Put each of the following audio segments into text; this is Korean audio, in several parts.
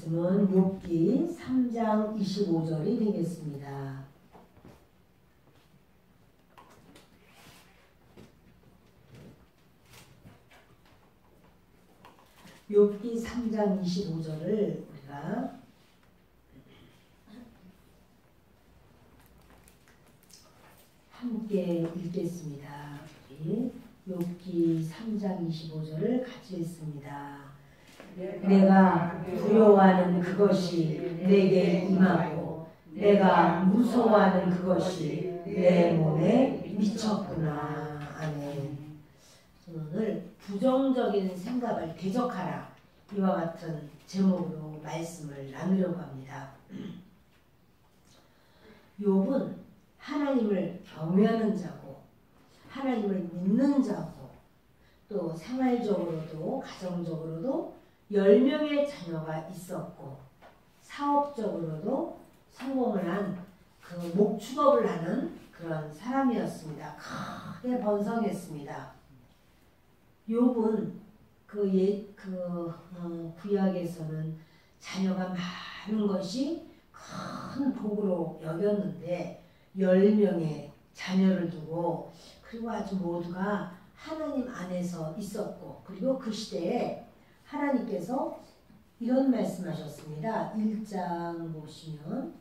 말씀은 욥기 3장 25절이 되겠습니다. 욥기 3장 25절을 우리가 함께 읽겠습니다. 욥기 3장 25절을 같이 읽습니다. 내가 두려워하는 그것이 내게 임하고 내가 무서워하는 그것이 내 몸에 미쳤구나. 아멘. 오늘 부정적인 생각을 대적하라, 이와 같은 제목으로 말씀을 나누려고 합니다. 욥은 하나님을 경외하는 자고 하나님을 믿는 자고 또 생활적으로도 가정적으로도 10명의 자녀가 있었고 사업적으로도 성공을 한 그 목축업을 하는 그런 사람이었습니다. 크게 번성했습니다. 욥은 구약에서는 자녀가 많은 것이 큰 복으로 여겼는데 10명의 자녀를 두고 그리고 아주 모두가 하나님 안에서 있었고 그리고 그 시대에 하나님께서 이런 말씀하셨습니다. 1장 보시면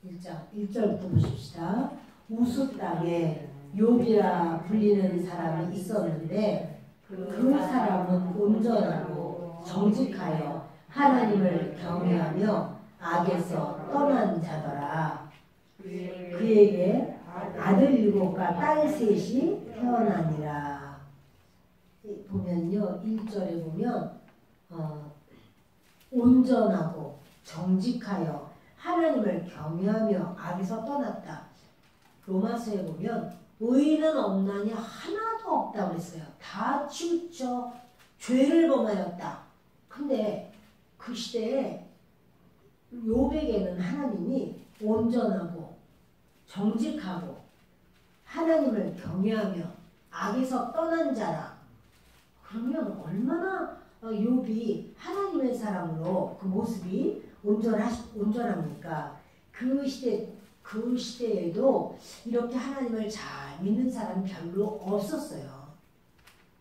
1절부터 보십시다. 우스 땅에 욥이라 불리는 사람이 있었는데 그 사람은 온전하고 정직하여 하나님을 경외하며 악에서 떠난 자더라. 그에게 아들 7과 딸 3이 태어나니라. 보면요, 1절에 보면 온전하고 정직하여 하나님을 경외하며 악에서 떠났다. 로마서에 보면 의인은 없나니 하나도 없다고 그랬어요. 다 치우쳐 죄를 범하였다. 근데 그 시대에 욥에게는 하나님이 온전하고 정직하고 하나님을 경외하며 악에서 떠난 자라. 그러면 얼마나 욥이 하나님의 사람으로 그 모습이 온전합니까? 그 시대에도 이렇게 하나님을 잘 믿는 사람이 별로 없었어요.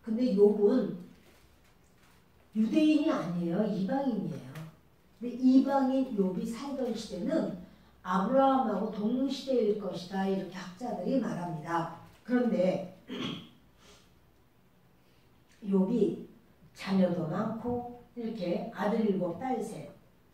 근데 욥은 유대인이 아니에요. 이방인이에요. 근데 이방인 욥이 살던 시대는 아브라함하고 동시대일 것이다. 이렇게 학자들이 말합니다. 그런데 욥이 자녀도 많고 이렇게 아들 7, 딸 3,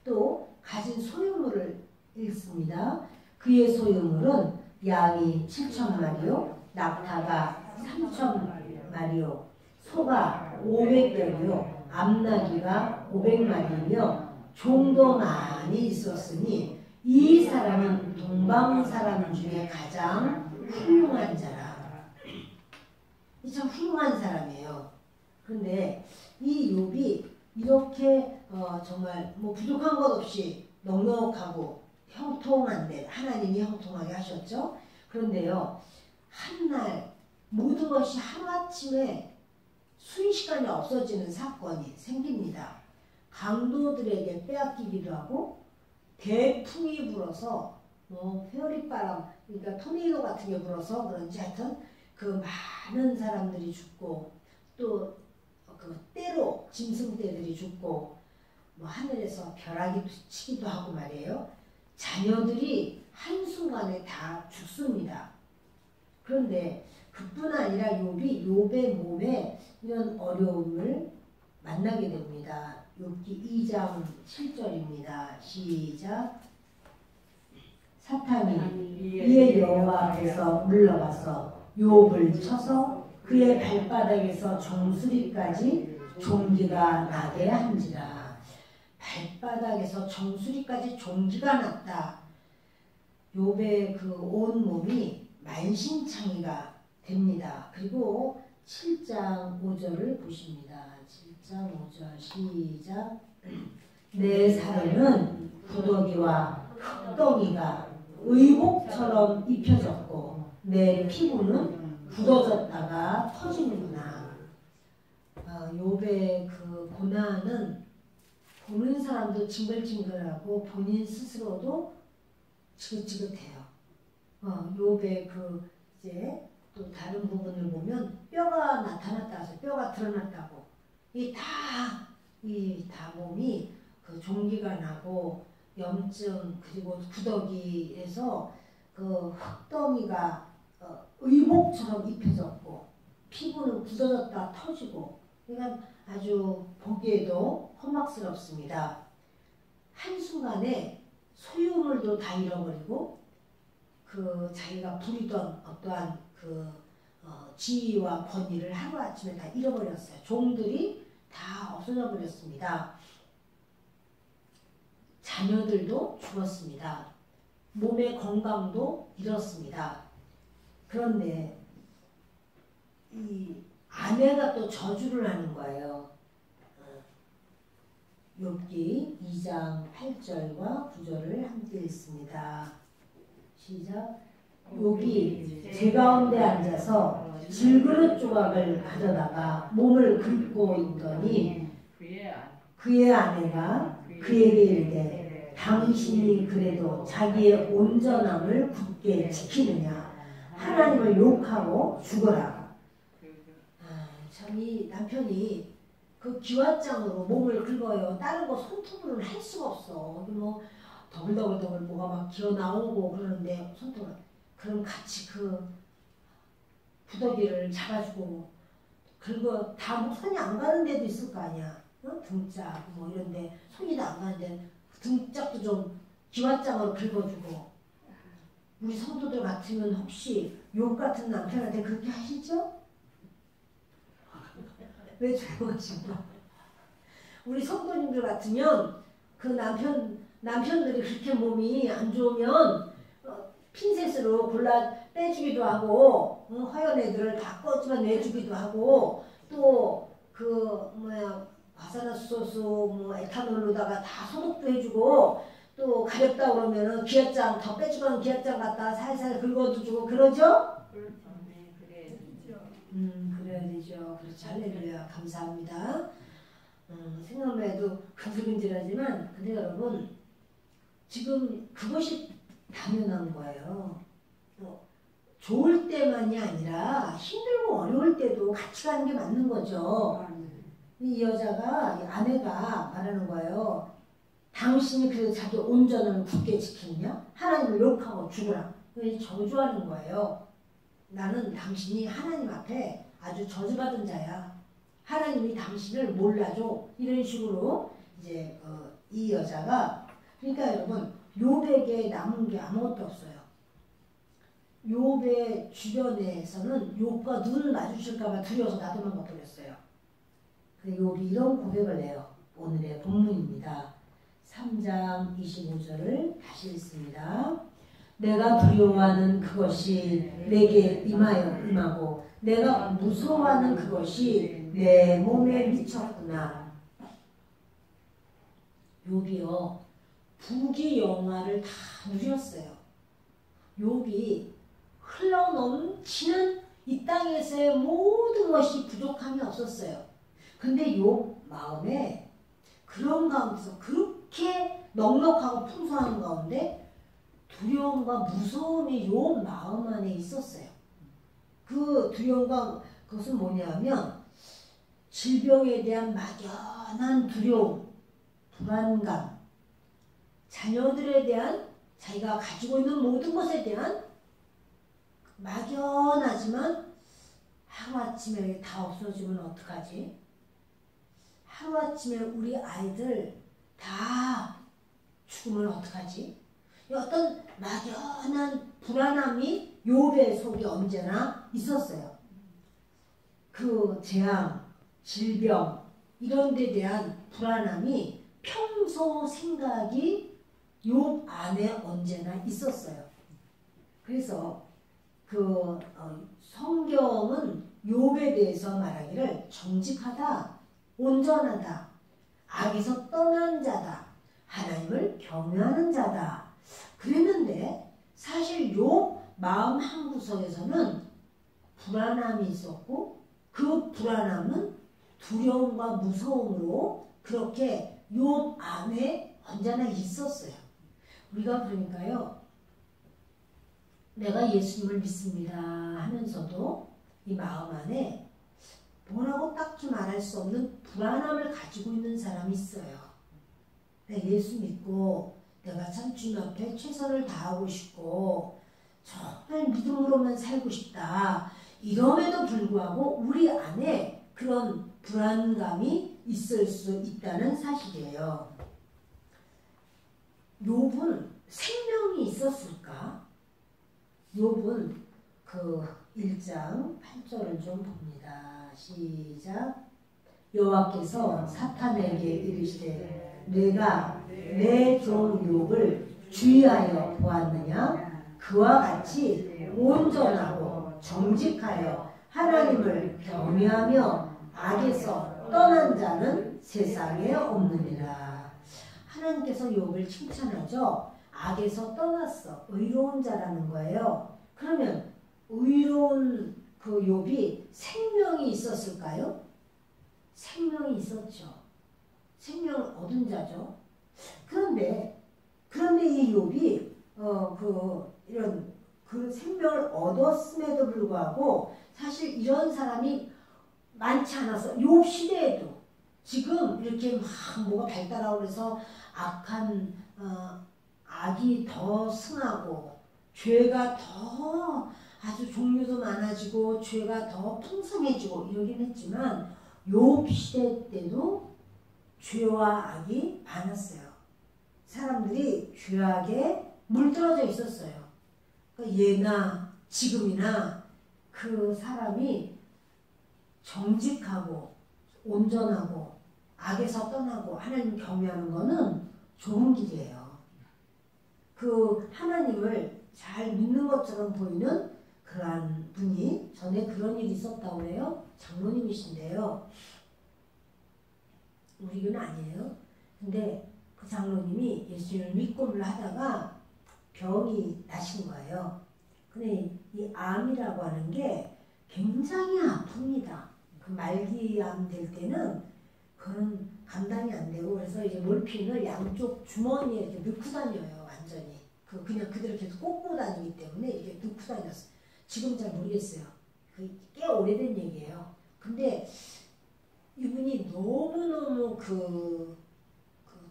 또 가진 소유물을 읽습니다. 그의 소유물은 양이 7,000마리요, 낙타가 3,000마리요, 소가 500대요, 암나귀가 500마리이며 종도 많이 있었으니 이 사람은 동방 사람 중에 가장 훌륭한 자라. 참 훌륭한 사람이에요. 그런데 이 욥이 이렇게 정말 뭐 부족한 것 없이 넉넉하고 형통한데 하나님이 형통하게 하셨죠. 그런데요, 한날 모든 것이 하루아침에 순식간에 없어지는 사건이 생깁니다. 강도들에게 빼앗기기도 하고 대풍이 불어서 회오리바람, 그러니까 토네이도 같은 게 불어서 그런지 하여튼 그 많은 사람들이 죽고 또 그 때로 짐승떼들이 죽고 뭐 하늘에서 벼락이 치기도 하고 말이에요. 자녀들이 한순간에 다 죽습니다. 그런데 그뿐 아니라 욥의 몸에 이런 어려움을 만나게 됩니다. 욥기 2장 7절입니다. 시작. 사탄이 이에 여호와 앞에서 물러가서 욥을 쳐서 그의 발바닥에서 정수리까지 종기가 나게 한지라. 발바닥에서 정수리까지 종기가 났다. 욥의 그 온 몸이 만신창이가 됩니다. 그리고 7장 5절을 보십니다. 7장 5절 시작. 내 살에는 구더기와 흙덩이가 의복처럼 입혀졌고 내 피부는 굳어졌다가 터지는구나. 욥의 그 고난은 보는 사람도 징글징글하고 본인 스스로도 지긋지긋해요. 욥의 그 이제 또 다른 부분을 보면 뼈가 나타났다 해서 뼈가 드러났다고 이 다 몸이 그 종기가 나고 염증 그리고 구더기에서 그 흙덩이가 의복처럼 입혀졌고 피부는 굳어졌다 터지고 그러니까 아주 보기에도 험악스럽습니다. 한순간에 소유물도 다 잃어버리고 그 자기가 부리던 어떠한 그 지위와 권위를 하루아침에 다 잃어버렸어요. 종들이 다 없어져 버렸습니다. 자녀들도 죽었습니다. 몸의 건강도 잃었습니다. 그런데 이 아내가 또 저주를 하는 거예요. 욥기 2장 8절과 9절을 함께 읽습니다. 시작. 욥이 제 가운데 앉아서 질그릇 조각을 가져다가 몸을 긁고 있더니 그의 아내가 그에게 이르되 당신이 그래도 자기의 온전함을 굳게 지키느냐 하나님을 욕하고 죽어라. 참 이 남편이 그 기왓장으로 몸을 긁어요. 다른 거 손톱으로는 할 수가 없어. 뭐 더블더블 뭐가 막 기어 나오고 그러는데 손톱을 그럼 같이 그 구더기를 잡아주고 긁어 다 손이 안 가는 데도 있을 거 아니야. 등짝 뭐 이런데 손이 다 안 가는데 등짝도 좀 기왓장으로 긁어주고 우리 성도들 같으면 혹시 욥 같은 남편한테 그렇게 하시죠? 왜 조용하신가? 우리 성도님들 같으면 그 남편들이 그렇게 몸이 안 좋으면 핀셋으로 골라 빼주기도 하고 화연 애들을 다 꺼지만 내주기도 하고 또 그 바사나소스 뭐 에탄올로다가 다 소독도 해주고 또 가렵다 그러면은 기압장 더 빼주면 기압장 갖다 살살 긁어도 주고 그러죠? 그래야 되죠. 그렇죠. 할렐루야. 감사합니다. 생각만 해도 근질근질하지만 근데 여러분 지금 그것이 당연한 거예요. 좋을 때만이 아니라 힘들고 어려울 때도 같이 가는 게 맞는 거죠. 이 여자가 이 아내가 말하는 거예요. 당신이 그래도 자기 온전을 굳게 지키느냐? 하나님을 욕하고 죽으라. 저주하는 거예요. 나는 당신이 하나님 앞에 아주 저주받은 자야. 하나님이 당신을 몰라줘. 이런 식으로 이제 이 여자가 그러니까 여러분 욥에게 남은 게 아무것도 없어요. 욥의 주변에서는 욥과 눈을 마주칠까봐 두려워서 나도 망가버렸어요. 욥이 이런 고백을 해요. 오늘의 본문입니다. 3장 25절을 다시 읽습니다. 내가 두려워하는 그것이 내게 임하고 내가 무서워하는 그것이 내 몸에 미쳤구나. 욥이요. 부귀영화를 다 누렸어요. 욥이 흘러넘치는 이 땅에서의 모든 것이 부족함이 없었어요. 근데 욥 마음에 그런 가운데서 그렇게 넉넉하고 풍성한 가운데 두려움과 무서움이 욥 마음 안에 있었어요. 그 두려움과 그것은 뭐냐면 질병에 대한 막연한 두려움, 불안감, 자녀들에 대한 자기가 가지고 있는 모든 것에 대한 막연하지만 하루아침에 다 없어지면 어떡하지? 하루아침에 우리 아이들 다 죽으면 어떡하지? 어떤 막연한 불안함이 욥의 속에 언제나 있었어요. 그 재앙, 질병 이런 데 대한 불안함이 평소 생각이 욥 안에 언제나 있었어요. 그래서 그 성경은 욥에 대해서 말하기를 정직하다, 온전하다, 악에서 떠난 자다, 하나님을 경외하는 자다 그랬는데 사실 욥 마음 한구석에서는 불안함이 있었고 그 불안함은 두려움과 무서움으로 그렇게 욥 안에 언제나 있었어요. 우리가 그러니까요, 내가 예수님을 믿습니다 하면서도 이 마음 안에 뭐라고 딱히 말할 수 없는 불안함을 가지고 있는 사람이 있어요. 내가 예수 믿고 내가 참 주님 앞에 최선을 다하고 싶고 정말 믿음으로만 살고 싶다. 이럼에도 불구하고 우리 안에 그런 불안감이 있을 수 있다는 사실이에요. 욥은 생명이 있었을까? 욥은 그 1장 8절을 좀 봅니다. 시작. 여호와께서 사탄에게 이르시되 내가 내 종 욥을 주의하여 보았느냐? 그와 같이 온전하고 정직하여 하나님을 경외하며 악에서 떠난 자는 세상에 없느니라. 하나님께서 욥을 칭찬하죠. 악에서 떠났어. 의로운 자라는 거예요. 그러면 의로운 그 욥이 생명이 있었을까요? 생명이 있었죠. 생명을 얻은 자죠. 그런데 이 욥이 이런 그 생명을 얻었음에도 불구하고 사실 이런 사람이 많지 않아서 욥 시대에도 지금 이렇게 막 뭐가 발달하고 그래서 악한 악이 더 승하고 죄가 더 아주 종류도 많아지고 죄가 더 풍성해지고 이러긴 했지만 욥 시대 때도 죄와 악이 많았어요. 사람들이 죄악에 물들어져 있었어요. 예나 지금이나 그 사람이 정직하고 온전하고 악에서 떠나고 하나님 경외하는 거는 좋은 길이에요. 그 하나님을 잘 믿는 것처럼 보이는 그러한 분이 전에 그런 일이 있었다고 해요. 장로님이신데요. 우리 교는 아니에요. 근데 그 장로님이 예수님을 믿고를 하다가 병이 나신 거예요. 근데 이 암이라고 하는 게 굉장히 아픕니다. 그 말기암 될 때는 그건 감당이 안 되고 그래서 이제 몰핀을 양쪽 주머니에 이렇게 넣고 다녀요. 완전히. 그냥 그대로 계속 꽂고 다니기 때문에 이렇게 넣고 다녔어요. 지금 잘 모르겠어요. 꽤 오래된 얘기예요. 근데 이분이 너무너무 그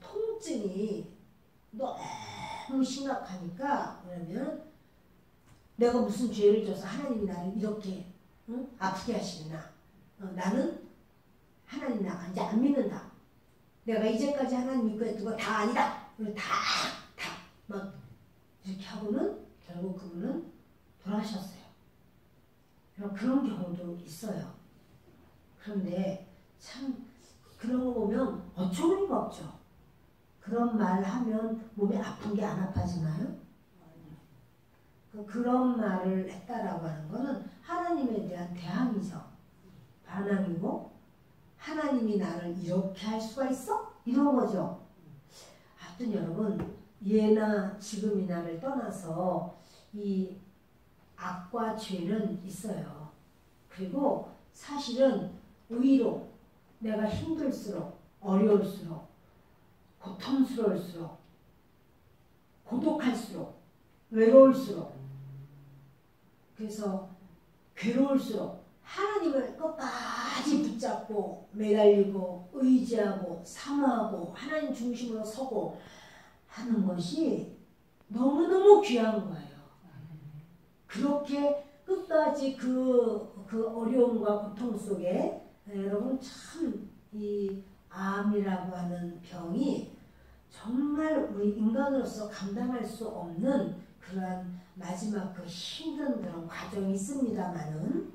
통증이 너무 심각하니까 그러면 내가 무슨 죄를 져서 하나님이 나를 이렇게 아프게 하시나? 나는 하나님 나 이제 안 믿는다. 내가 이제까지 하나님 믿고 했던 거 다 아니다. 막 이렇게 하고는 결국 그분은 돌아가셨어요. 그런 경우도 있어요. 그런데 참 그런 거 보면 어처구니가 없죠. 그런 말 하면 몸이 아픈 게 안 아파지나요? 그런 말을 했다라고 하는 거는 하나님에 대한 대항이죠. 반항이고 하나님이 나를 이렇게 할 수가 있어? 이런 거죠. 하여튼 여러분 예나 지금이나를 떠나서 이 악과 죄는 있어요. 그리고 사실은 의로 내가 힘들수록 어려울수록 고통스러울수록 고독할수록 외로울수록 그래서 괴로울수록 하나님을 끝까지 붙잡고 매달리고 의지하고 사모하고 하나님 중심으로 서고 하는 것이 너무너무 귀한 거예요. 그렇게 끝까지 그 어려움과 고통 속에 여러분 참 이 암이라고 하는 병이 정말 우리 인간으로서 감당할 수 없는 그러한 마지막 그 힘든 그런 과정이 있습니다만은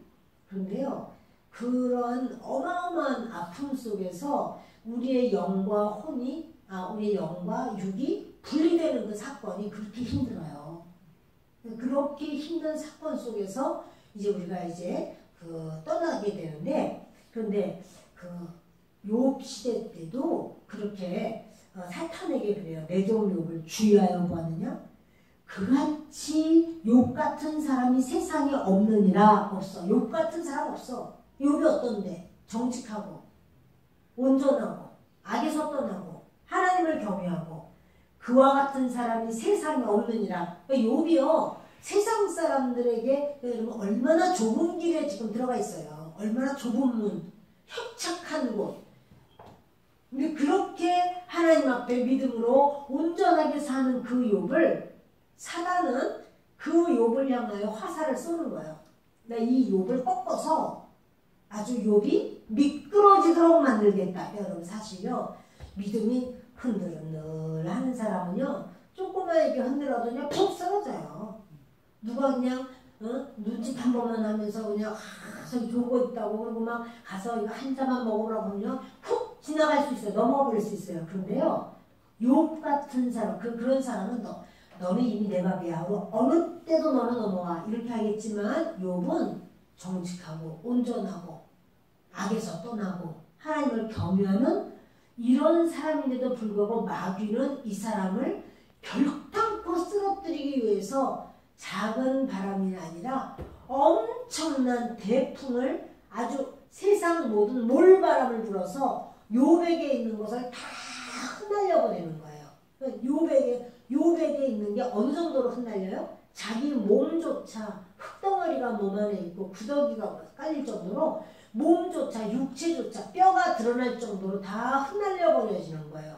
그런데요. 그런 어마어마한 아픔 속에서 우리의 영과 혼이 우리의 영과 육이 분리되는 그 사건이 그렇게 힘들어요. 그렇게 힘든 사건 속에서 이제 우리가 이제 떠나게 되는데 그런데 욥 시대 때도 그렇게 사탄에게 그래요. 내 종 욥을 주의하여 보았느냐? 그같이 욥 같은 사람이 세상에 없느니라. 없어. 욥 같은 사람 없어. 욥이 어떤데? 정직하고 온전하고 악에서 떠나고 하나님을 경외하고 그와 같은 사람이 세상에 없느니라. 욥이요 세상 사람들에게 여러분 얼마나 좁은 길에 지금 들어가 있어요. 얼마나 좁은 문, 협착한 곳. 근데 그렇게 하나님 앞에 믿음으로 온전하게 사는 그 욥을 사단은 그 욥을 향하여 화살을 쏘는 거예요. 그러니까 이 욥을 꺾어서 아주 욥이 미끄러지도록 만들겠다. 여러분 사실요 믿음이 흔들흔들하는 사람은요 조금만 흔들어도 그냥 푹 쓰러져요. 누가 그냥 눈짓 한 번만 하면서 그냥 저기 좋고 있다고 그러고 막 가서 이거 한 잔만 먹으라고 하면 훅 지나갈 수 있어요. 넘어가 버릴 수 있어요. 그런데요 욥 같은 사람 그런 사람은 너는 이미 내 밥이야. 어느 때도 너는 넘어와. 이렇게 하겠지만 욥은 정직하고 온전하고 악에서 떠나고 하나님을 경외하는 이런 사람인데도 불구하고 마귀는 이 사람을 결단코 쓰러뜨리기 위해서 작은 바람이 아니라 엄청난 대풍을 아주 세상 모든 몰바람을 불어서 욥에게 있는 것을 다 흩날려 버리는 거예요. 욥에게 있는 게 어느 정도로 흩날려요? 자기 몸조차 흙덩어리가 몸 안에 있고 구더기가 깔릴 정도로 몸조차 육체조차 뼈가 드러날 정도로 다 흩날려 버려지는 거예요.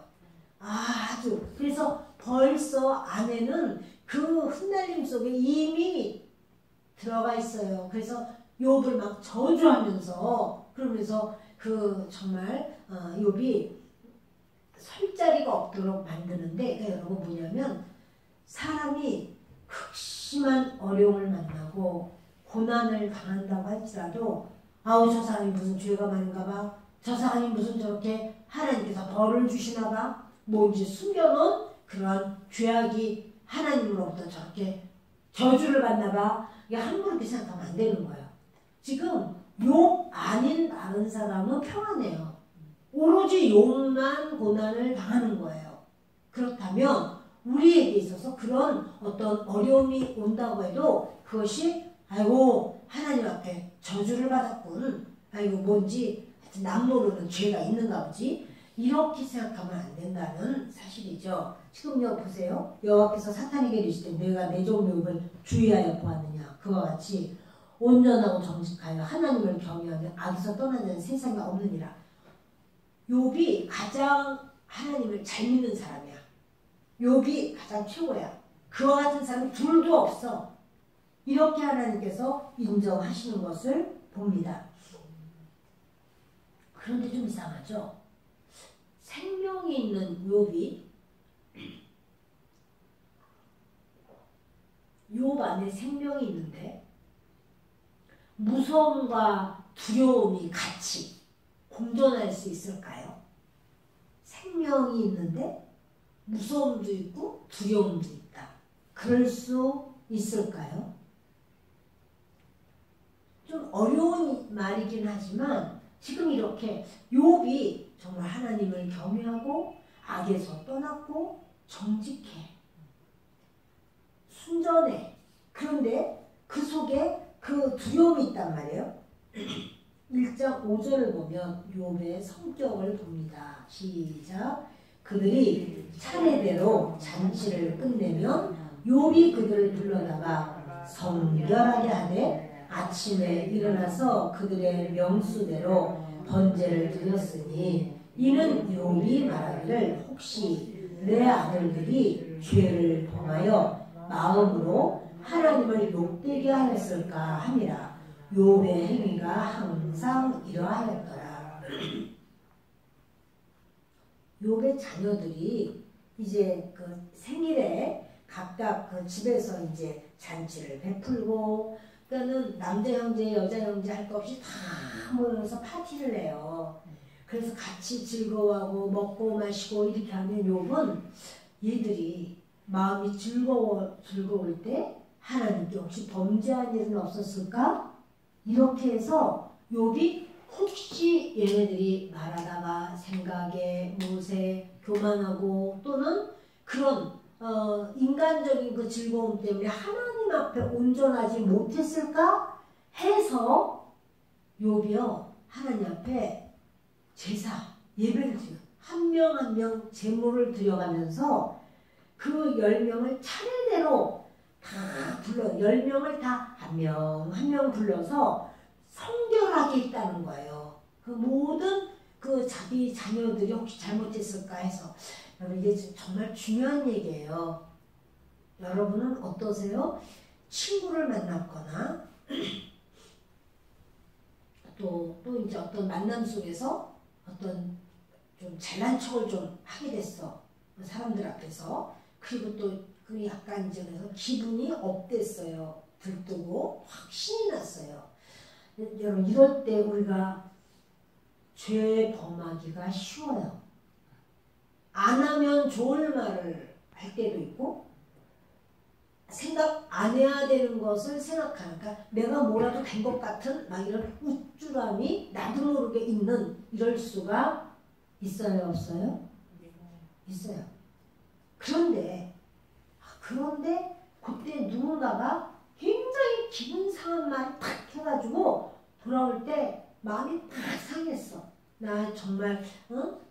아주 그래서 벌써 안에는 그 흩날림 속에 이미 들어가 있어요. 그래서 욥을 막 저주하면서 그러면서 그 정말 욥이 설 자리가 없도록 만드는데 그러니까 여러분 뭐냐면 사람이 극심한 어려움을 만나고 고난을 당한다고 할지라도 아우 저 사람이 무슨 죄가 많은가 봐. 저 사람이 무슨 저렇게 하나님께서 벌을 주시나 봐. 뭔지 숨겨놓은 그런 죄악이 하나님으로부터 저렇게 저주를 받나 봐. 이게 함부로 그렇게 생각하면 안 되는 거예요. 지금 욥 아닌 다른 사람은 평안해요. 오로지 욥만 고난을 당하는 거예요. 그렇다면 우리에게 있어서 그런 어떤 어려움이 온다고 해도 그것이 아이고 하나님 앞에 저주를 받았군. 아이고 뭔지 하여튼 남 모르는 죄가 있는가 보지. 이렇게 생각하면 안 된다는 사실이죠. 지금요 보세요. 여호와께서 사탄에게 이르시되 내가 내 종 욥을 주의하여 보았느냐. 그와 같이 온전하고 정직하여 하나님을 경외하며 악에서 떠나는 세상에 없느니라. 욥이 가장 하나님을 잘 믿는 사람이야. 욥이 가장 최고야. 그와 같은 사람이 둘도 없어. 이렇게 하나님께서 인정하시는 것을 봅니다. 그런데 좀 이상하죠? 생명이 있는 욥이 욥 안에 생명이 있는데 무서움과 두려움이 같이 공존할 수 있을까요? 생명이 있는데 무서움도 있고 두려움도 있다. 그럴 수 있을까요? 좀 어려운 말이긴 하지만 지금 이렇게 욥이 정말 하나님을 경외하고 악에서 떠났고 정직해. 순전해. 그런데 그 속에 그 두려움이 있단 말이에요. 1장 5절을 보면 욥의 성격을 봅니다. 시작. 그들이 차례대로 잔치를 끝내면 욥이 그들을 불러다가 성결하게 하되 아침에 일어나서 그들의 명수대로 번제를 드렸으니 이는 욥이 말하기를 혹시 내 아들들이 죄를 범하여 마음으로 하나님을 욕되게 하였을까 함이라. 욥의 행위가 항상 이러하였더라. 욥의 자녀들이 이제 그 생일에 각각 그 집에서 이제 잔치를 베풀고, 그러니까는 남자 형제, 여자 형제 할 것 없이 다 모여서 파티를 해요. 그래서 같이 즐거워하고 먹고 마시고 이렇게 하면 욥은 얘들이 마음이 즐거울 때 하나님께 혹시 범죄한 일은 없었을까? 이렇게 해서 욥이 혹시 얘네들이 말하다가 생각에 못에 교만하고 또는 그런 인간적인 그 즐거움 때문에 하나님 앞에 온전하지 못했을까 해서 욥이요 하나님 앞에 제사 예배를 드려. 한 명 한 명 제물을 드려가면서 그 10명을 차례대로 다 불러 10명을 다 한 명 한 명 불러서 성결하게 있다는 거예요. 그 모든 그 자기 자녀들이 혹시 잘못했을까 해서 여러분 이게 정말 중요한 얘기예요. 여러분은 어떠세요? 친구를 만났거나 또 이제 어떤 만남 속에서 어떤 좀 잘난 척을 좀 하게 됐어. 사람들 앞에서. 그리고 또 그 약간 이제 그래서 기분이 업됐어요. 들뜨고 확 신이 났어요. 여러분 이럴 때 우리가 죄 범하기가 쉬워요. 안 하면 좋을 말을 할 때도 있고 생각 안 해야 되는 것을 생각하니까 내가 뭐라도 된 것 같은 막 이런 우쭐함이 나도 모르게 있는 이럴 수가 있어요, 없어요? 있어요. 그런데 그때 누군가가 굉장히 기분 상한 말을 탁 해가지고 돌아올 때 마음이 탁 상했어. 나 정말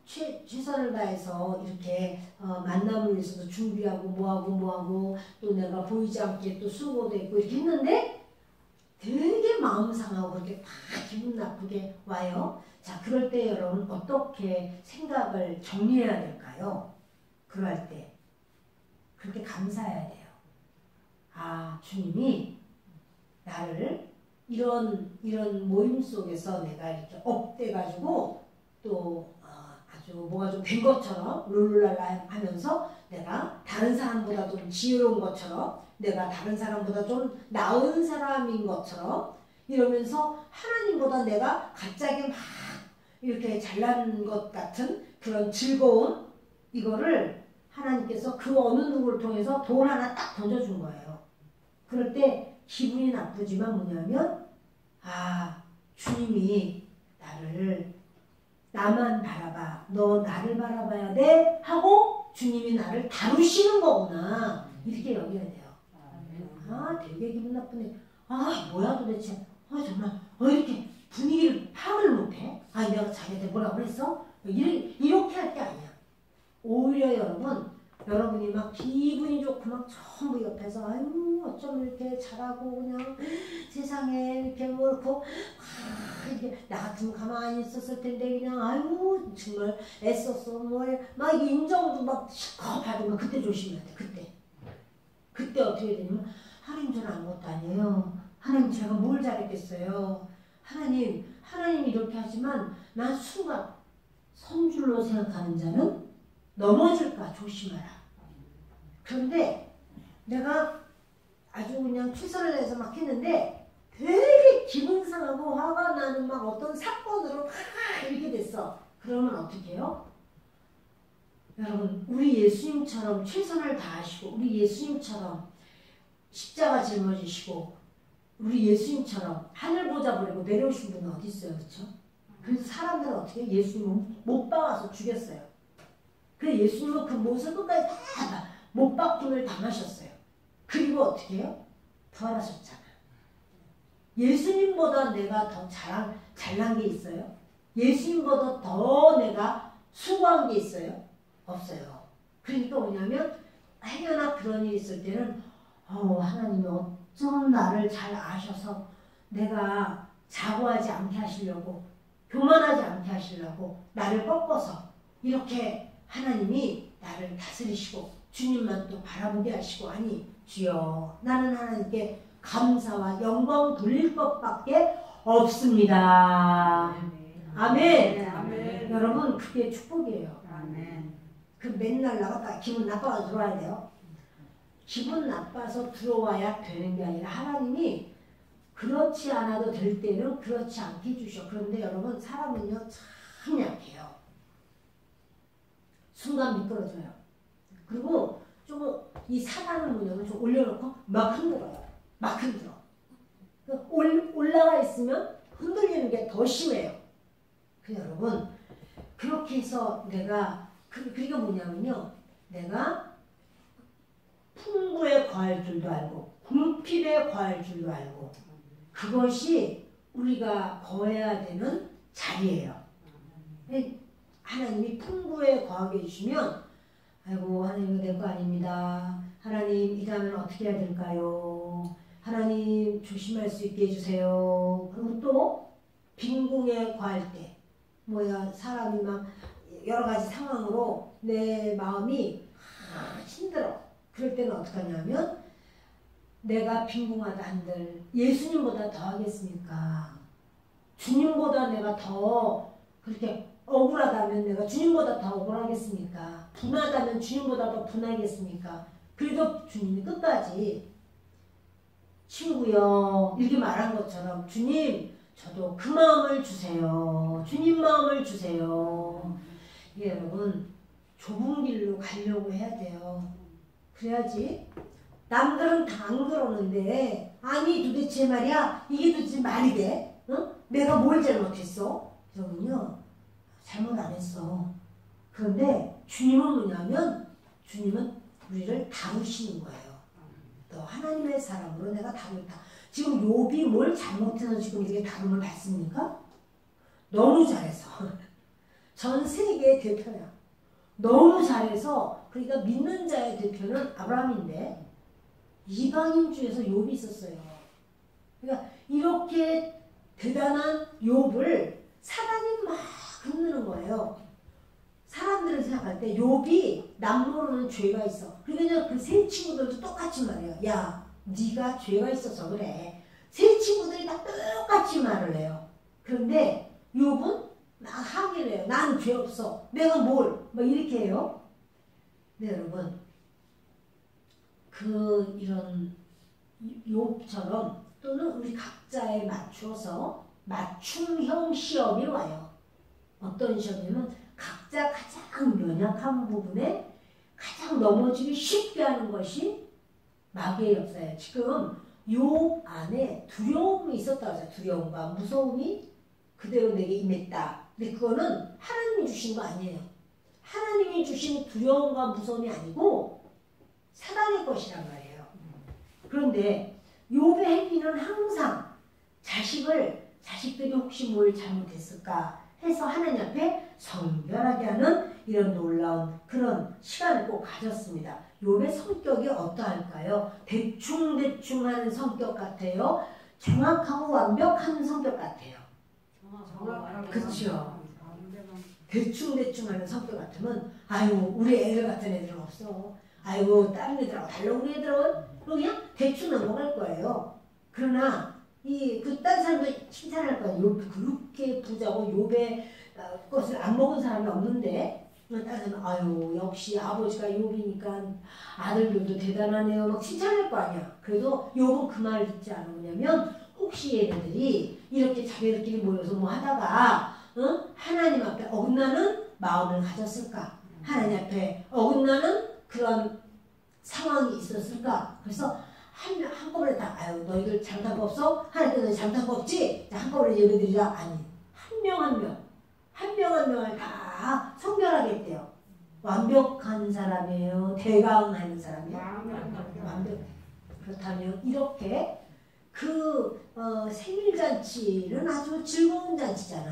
최선을 다해서 이렇게 만남을 위해서도 준비하고 뭐하고 또 내가 보이지 않게 또 수고도 했고 이렇게 했는데 되게 마음 상하고 그렇게 다 기분 나쁘게 와요. 자, 그럴 때 여러분 어떻게 생각을 정리해야 될까요? 그럴 때 그렇게 감사해야 돼요. 아, 주님이 나를 이런 모임 속에서 내가 이렇게 업돼가지고 또 아주 뭐가 좀 된 것처럼 룰루랄라 하면서 내가 다른 사람보다 좀 지혜로운 것처럼 내가 다른 사람보다 좀 나은 사람인 것처럼 이러면서 하나님보다 내가 갑자기 막 이렇게 잘난 것 같은 그런 즐거움 이거를 하나님께서 그 어느 누구를 통해서 돌 하나 딱 던져준 거예요. 그럴 때 기분이 나쁘지만 뭐냐면 아 주님이 나만 바라봐 너 나를 바라봐야 돼 하고 주님이 나를 다루시는 거구나 이렇게 여겨야 돼요. 아 되게 기분 나쁘네. 아 뭐야 도대체 정말 이렇게 분위기를 파악을 못해. 아 내가 자기한테 뭐라고 했어? 이렇게 할 게 아니야. 오히려 여러분이 막 기분이 좋고 막 전부 옆에서 아유 어쩜 이렇게 잘하고 그냥 세상에 이렇게 옳고 이렇게 나 같으면 가만히 있었을 텐데 그냥 아유 정말 애썼어 막 인정도 막 실컷 받으면 그때 조심해야 돼. 그때 어떻게 되냐면 하나님 저는 아무것도 아니에요. 하나님 제가 뭘 잘했겠어요. 하나님 이렇게 하지만 난 순간 선줄로 생각하는 자는 넘어질까 조심하라. 그런데 내가 아주 그냥 최선을 다해서 막 했는데 되게 기분 상하고 화가 나는 막 어떤 사건으로 이렇게 됐어. 그러면 어떻게 해요? 여러분 우리 예수님처럼 최선을 다하시고 우리 예수님처럼 십자가 짊어지시고 우리 예수님처럼 하늘 보좌 버리고 내려오신 분은 어디 있어요? 그렇죠? 그래서 사람들은 어떻게 해요? 예수님을 못 박아서 죽였어요. 그래서 예수님은 그 못을 끝까지 다 못 박힘을 당하셨어요. 그리고 어떻게 해요? 부활하셨잖아. 예수님보다 내가 더 잘난 게 있어요? 예수님보다 더 내가 수고한 게 있어요? 없어요. 그러니까 뭐냐면 행여나 그런 일이 있을 때는 하나님이 어쩜 나를 잘 아셔서 내가 자고하지 않게 하시려고 교만하지 않게 하시려고 나를 꺾어서 이렇게 하나님이 나를 다스리시고 주님만 또 바라보게 하시고 아니 주여 나는 하나님께 감사와 영광 돌릴 것밖에 없습니다. 아멘. 아멘. 여러분 그게 축복이에요. 아멘. 그 맨날 나갔다가 기분 나빠서 들어와야 돼요. 기분 나빠서 들어와야 되는 게 아니라 하나님이 그렇지 않아도 될 때는 그렇지 않게 해주셔. 그런데 여러분 사람은요 참 약해요. 순간 미끄러져요. 그리고 좀 이 사단을 뭐냐면 좀 올려놓고 막 흔들어요. 막 흔들어. 올라가 있으면 흔들리는 게 더 심해요. 그래서 여러분 그렇게 해서 내가 그게 뭐냐면요. 내가 풍부에 거할 줄도 알고 궁핍에 거할 줄도 알고 그것이 우리가 거해야 되는 자리예요. 하나님이 풍부에 거하게 해주시면 아이고 하나님 될 거 아닙니다. 하나님 이 다음엔 어떻게 해야 될까요? 하나님 조심할 수 있게 해주세요. 그리고 또 빈궁에 거할 때 뭐야 사람이 막 여러 가지 상황으로 내 마음이 힘들어. 그럴 때는 어떻게 하냐면 내가 빈궁하다 한들 예수님보다 더 하겠습니까? 주님보다 내가 더 그렇게 억울하다면 내가 주님보다 더 억울하겠습니까? 분하다면 주님보다 더 분하겠습니까? 그래도 주님이 끝까지 친구여 이렇게 말한 것처럼 주님 저도 그 마음을 주세요. 주님 마음을 주세요. 이게 여러분 좁은 길로 가려고 해야 돼요. 그래야지 남들은 다 안 그러는데 아니 도대체 말이야 이게 도대체 말이 돼? 응? 내가 뭘 잘못했어? 여러분요 잘못 안 했어. 그런데 주님은 뭐냐면 주님은 우리를 다루시는 거예요. 너 하나님의 사람으로 내가 다루다. 지금 욥이 뭘 잘못해서 지금 이렇게 다rum을 받습니까? 너무 잘해서. 전 세계의 대표야. 너무 잘해서 그러니까 믿는 자의 대표는 아브라함인데 이방인주에서 욥이 있었어요. 그러니까 이렇게 대단한 욥을 사단이 막 흔드는 거예요. 사람들을 생각할 때 욥이 남모르는 죄가 있어. 그러니까 그 세 친구들도 똑같이 말해요. 야, 네가 죄가 있어서 그래. 세 친구들이 다 똑같이 말을 해요. 그런데 욥은 막 항의를 해요. 나는 죄 없어. 내가 뭘? 뭐 이렇게 해요. 네, 여러분. 이런 욥처럼 또는 우리 각자에 맞춰서 맞춤형 시험이 와요. 어떤 시험이면 각자 가장 연약한 부분에 가장 넘어지기 쉽게 하는 것이 마귀의 역사예요. 지금 욥 안에 두려움이 있었다고 하죠. 두려움과 무서움이 그대로 내게 임했다. 근데 그거는 하나님이 주신 거 아니에요. 하나님이 주신 두려움과 무서움이 아니고 사단의 것이란 말이에요. 그런데 욥의 행위는 항상 자식들이 혹시 뭘 잘못했을까 해서 하나님 앞에 성별하게 하는 이런 놀라운 그런 시간을 꼭 가졌습니다. 욥의 성격이 어떠할까요? 대충대충하는 성격 같아요? 정확하고 완벽한 성격 같아요? 그렇죠. 대충대충하는 성격 같으면 아유 우리 애들 같은 애들은 없어. 아이고 다른 애들하고 달라. 우리 애들은 그냥 대충 넘어갈 거예요. 그러나 다른 사람들 칭찬할 거예요. 욥 그렇게 부자고 욥의 것을 안 먹은 사람이 없는데 다른 사람은 아유 역시 아버지가 욥이니까 아들들도 대단하네요. 막 칭찬할 거 아니야. 그래도 욥은 그 말을 듣지 않으냐면 혹시 얘네들이 이렇게 자기들끼리 모여서 뭐 하다가 하나님 앞에 어긋나는 마음을 가졌을까? 하나님 앞에 어긋나는 그런 상황이 있었을까? 그래서 한꺼번에 다 아유 너희들 잘못한 거 없어? 하나님께서 잘못한 거 없지? 한꺼번에 예배드리자. 아니 한 명 한 명을 다 성별하겠대요. 완벽한 사람이에요? 대강한 사람이에요? 완벽해. 그렇다면 이렇게 생일잔치는 아주 즐거운 잔치잖아.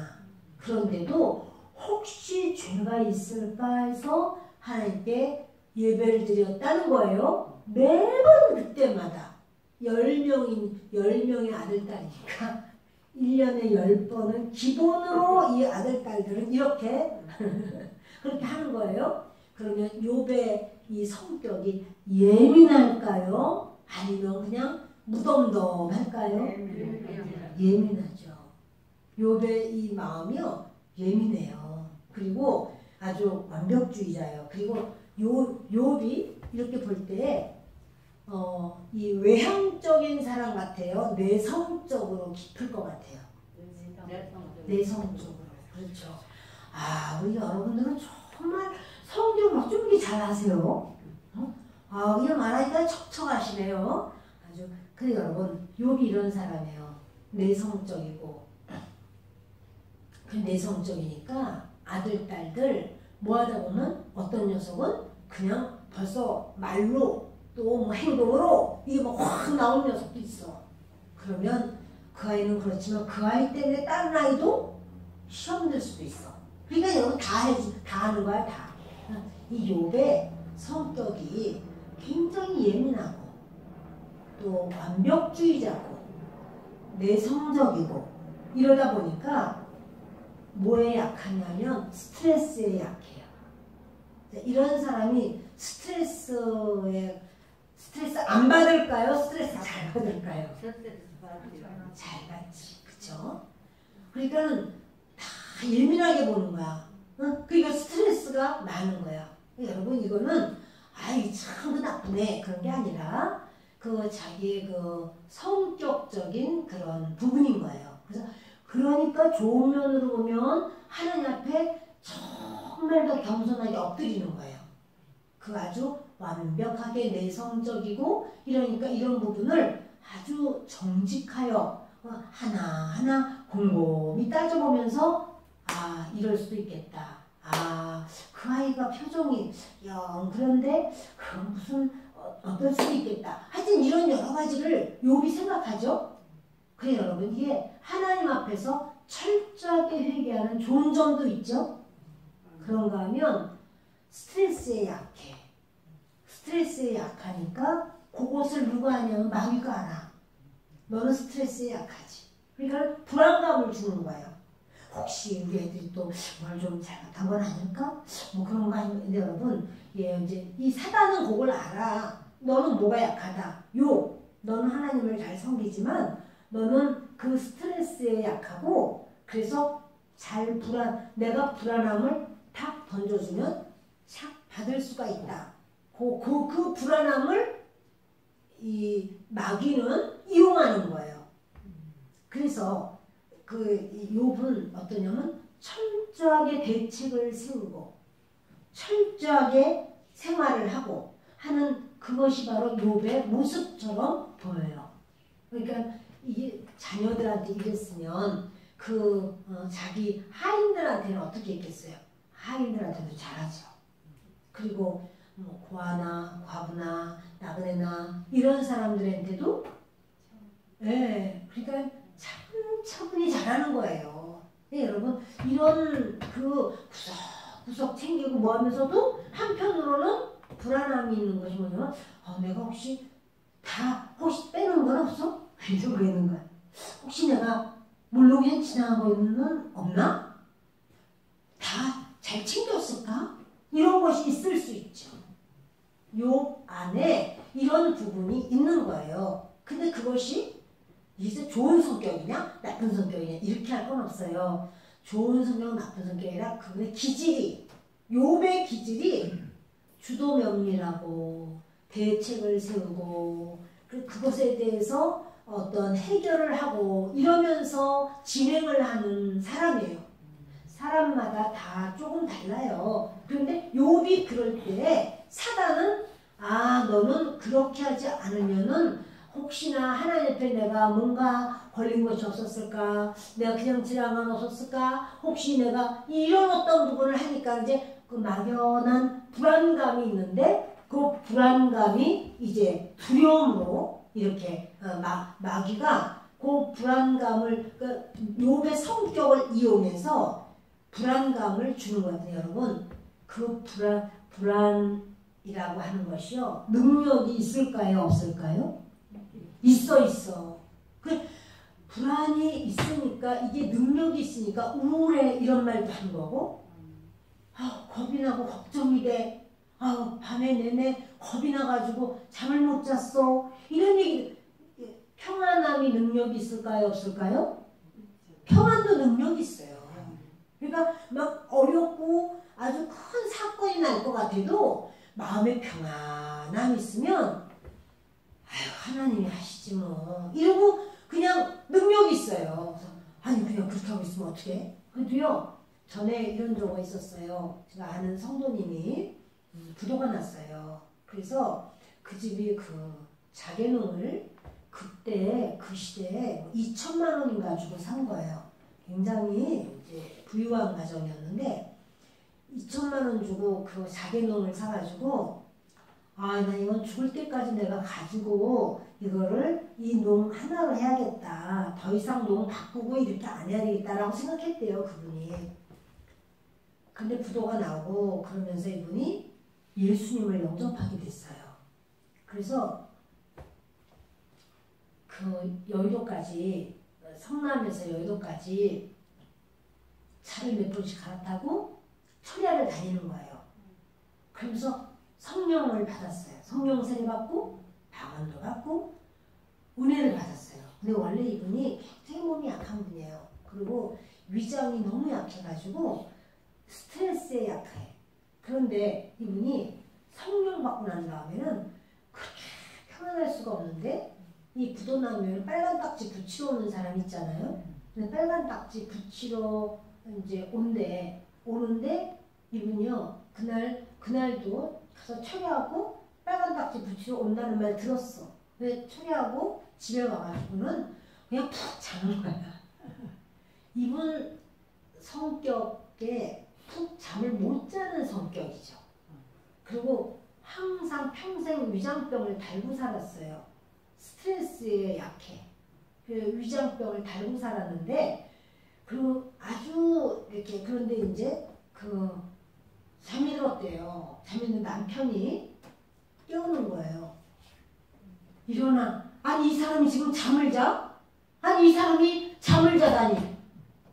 그런데도 혹시 죄가 있을까 해서 하나님께 예배를 드렸다는 거예요. 매번 그때마다 10명의 아들, 딸이니까 1년에 10번은 기본으로 이 아들, 딸들은 이렇게 그렇게 하는 거예요. 그러면 욥의 이 성격이 예민할까요? 아니면 그냥 무덤덤할까요? 예민하죠. 욥의 이 마음이요 예민해요. 그리고 아주 완벽주의자예요. 그리고 욥이 이렇게 볼 때 이 외향적인 사람 같아요. 내성적으로 깊을 것 같아요. 내성적으로. 그렇죠. 아, 우리 여러분들은 정말 성경 막 좀 잘 아세요. 그냥 말하니까 척척하시네요. 아주. 근데 여러분, 욥이 이런 사람이에요. 내성적이고. 그 내성적이니까 아들, 딸들 뭐 하다 보면 어떤 녀석은 그냥 벌써 말로 또 뭐 행동으로 이게 막 확 나온 녀석도 있어. 그러면 그 아이는 그렇지만 그 아이 때문에 다른 아이도 시험 들 수도 있어. 그러니까 여러분 다 하는 거야, 다. 이 욥의 성격이 굉장히 예민하고 또 완벽주의자고 내성적이고 이러다 보니까 뭐에 약하냐면 스트레스에 약해요. 이런 사람이 스트레스 안 받을까요? 스트레스 잘 받을까요? 잘 받지. 그쵸? 그러니까 다 예민하게 보는 거야. 응? 그러니까 스트레스가 많은 거야. 여러분 이거는 아이 참 나쁘네 그런 게 아니라 그 자기의 그 성격적인 그런 부분인 거예요. 그래서 그러니까 좋은 면으로 보면 하나님 앞에 정말 더 겸손하게 엎드리는 거예요. 그 아주 완벽하게 내성적이고 이러니까 이런 부분을 아주 정직하여 하나하나 곰곰이 따져보면서 아 이럴 수도 있겠다. 아 그 아이가 표정이 영 그런데 그럼 무슨 어떨 수도 있겠다. 하여튼 이런 여러 가지를 욥이 생각하죠. 그래 여러분 이게 하나님 앞에서 철저하게 회개하는 좋은 점도 있죠. 그런가 하면 스트레스에 약해. 스트레스에 약하니까 그것을 누가 하냐면 마귀가 알아. 너는 스트레스에 약하지. 그러니까 불안감을 주는 거예요. 혹시 우리 애들이 또 뭘 좀 잘못한 건 아닐까? 뭐 그런 거 아닌데 여러분, 예, 이제 이 사단은 그걸 알아. 너는 뭐가 약하다. 너는 하나님을 잘 섬기지만 너는 그 스트레스에 약하고 그래서 내가 불안함을 탁 던져주면 착 받을 수가 있다. 그 불안함을 이 마귀는 이용하는 거예요. 그래서 그 욥은 어떠냐면 철저하게 대책을 세우고 철저하게 생활을 하고 하는 그것이 바로 욥의 모습처럼 보여요. 그러니까 이게 자녀들한테 이랬으면 자기 하인들한테는 어떻게 했겠어요? 하인들한테도 잘하죠. 그리고 뭐 고아나 과부나 나그네나 이런 사람들한테도 예, 그러니까 차분히 잘하는 거예요. 네, 여러분 이런 그 구석구석 챙기고 뭐 하면서도 한편으로는 불안함이 있는 것이 뭐냐면 내가 혹시 빼는 건 없어? 이러고 있는 거야. 혹시 내가 물로 그냥 지나간 거는 없나? 다 잘 챙겼을까? 이런 것이 있을 수 있죠. 요 안에 이런 부분이 있는 거예요. 근데 그것이 이제 좋은 성격이냐 나쁜 성격이냐 이렇게 할 건 없어요. 좋은 성격 나쁜 성격이 아니라 그의 기질이 욥의 기질이 주도 면밀하고 대책을 세우고 그것에 대해서 어떤 해결을 하고 이러면서 진행을 하는 사람이에요. 사람마다 다 조금 달라요. 그런데 욥이 그럴 때 사단은 너는 그렇게 하지 않으면은 혹시나 하나님 앞에 내가 뭔가 걸린 것이 없었을까? 내가 그냥 지나간 없었을까? 혹시 내가 이런 어떤 부분을 하니까 이제 그 막연한 불안감이 있는데 그 불안감이 이제 두려움으로 이렇게 마귀가 그 불안감을 욥의 성격을 이용해서 불안감을 주는 거거든요. 여러분 그 불안이라고 하는 것이요 능력이 있을까요? 없을까요? 있어. 불안이 있으니까 이게 능력이 있으니까 우울해 이런 말도 하는 거고 겁이 나고 걱정이 돼 밤에 내내 겁이 나가지고 잠을 못 잤어 이런 얘기. 평안함이 능력이 있을까요? 없을까요? 평안도 능력이 있어요. 그러니까 막 어렵고 아주 큰 사건이 날 것 같아도 마음에 평안함이 있으면 하나님이 하시지 뭐 이러고 그냥 능력이 있어요. 그래서 아니 그냥 그렇게 하고 있으면 어떡해? 그래도요 전에 이런 적이 있었어요. 제가 아는 성도님이 부도가 났어요. 그래서 그 집이 그 자개농을 그때 그 시대에 2천만 원인가 주고 산 거예요. 굉장히 이제 부유한 가정이었는데 2천만 원 주고 그 자개농을 사가지고 나 이건 죽을 때까지 내가 가지고 이거를 이 농 하나로 해야겠다. 더 이상 농 바꾸고 이렇게 안 해야 되겠다라고 생각했대요. 그분이. 근데 부도가 나오고 그러면서 이분이 예수님을 영접하게 됐어요. 그래서 그 여의도까지, 성남에서 여의도까지 차를 몇 번씩 갈아타고 철야를 다니는 거예요. 그러면서 성령을 받았어요. 성령 세례 받고 방언도 받고 은혜를 받았어요. 근데 원래 이분이 굉장히 몸이 약한 분이에요. 그리고 위장이 너무 약해가지고 스트레스에 약해. 그런데 이분이 성령 받고 난 다음에는 그렇게 평안할 수가 없는데, 이 부도 나면 빨간 딱지 붙이러 오는 사람 있잖아요. 근데 빨간 딱지 붙이러 이제 오는데 이분이요, 그날도 가서 처리하고 빨간 딱지 붙이러 온다는 말 들었어. 근데 처리하고 집에 와가지고는 그냥 푹 자는 거야. 이분 성격에 푹 잠을 못 자는 성격이죠. 그리고 항상 평생 위장병을 달고 살았어요. 스트레스에 약해. 위장병을 달고 살았는데, 그리고 아주 이렇게, 그런데 이제 잠이 들었대요. 잠이 드는 남편이 깨우는 거예요. 일어나. 아니, 이 사람이 지금 잠을 자? 아니, 이 사람이 잠을 자다니.